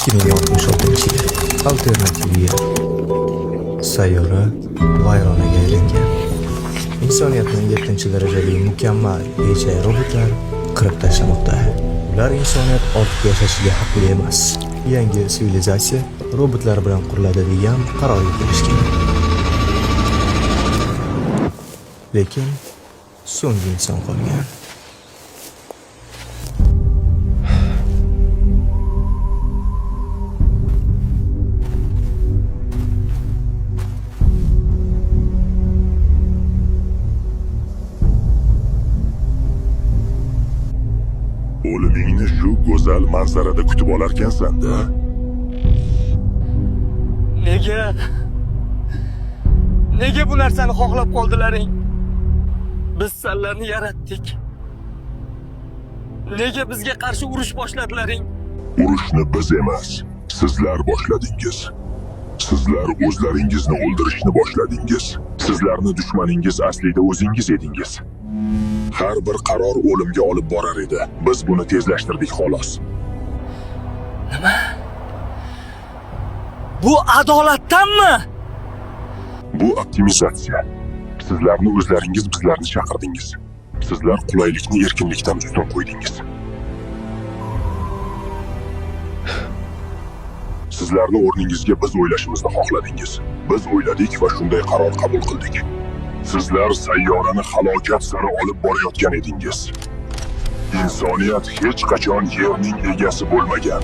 2066-yil. Alternativ yer. Sayyora vayronaga aylangan. Insoniyatning 7-darajali mukammal yechay robotlar qirib tashlamoqda. Ular insoniyat ortiq yashashiga haqli emas. Yangi sivilizatsiya robotlar bilan quriladi degan qarorga kelishgan. Lekin so'nggi inson qolgan. O'limingni shu go'zal manzarada kutib olarkansan-da. Nega bu narsani xohlab qoldilaring? Biz sizlarni yaratdik. Nega bizga qarshi urush boshladilaring? Urushni biz emas, sizlar boshladingiz. Sizlar o'zlaringizni o'ldirishni boshladingiz. Sizlarni dushmaningiz aslida o'zingiz edingiz. Har bir qaror o'limga olib borar edi. Biz buni tezlashtirdik xolos. Nima? Bu adolatdanmi? Bu optimizatsiya. Sizlarni o'zlaringiz bizlarni chaqirdingiz. Sizlar qulaylikni erkinlikdan ustun qo'ydingiz. Sizlarni o'rningizga biz o'ylashimizni xohladingiz. Biz o'yladik va shunday qaror qabul qildik. Sizlar sayyorani halokat sari olib borayotgan edingiz. Insoniyat hech qachon yerning egasi bo'lmagan.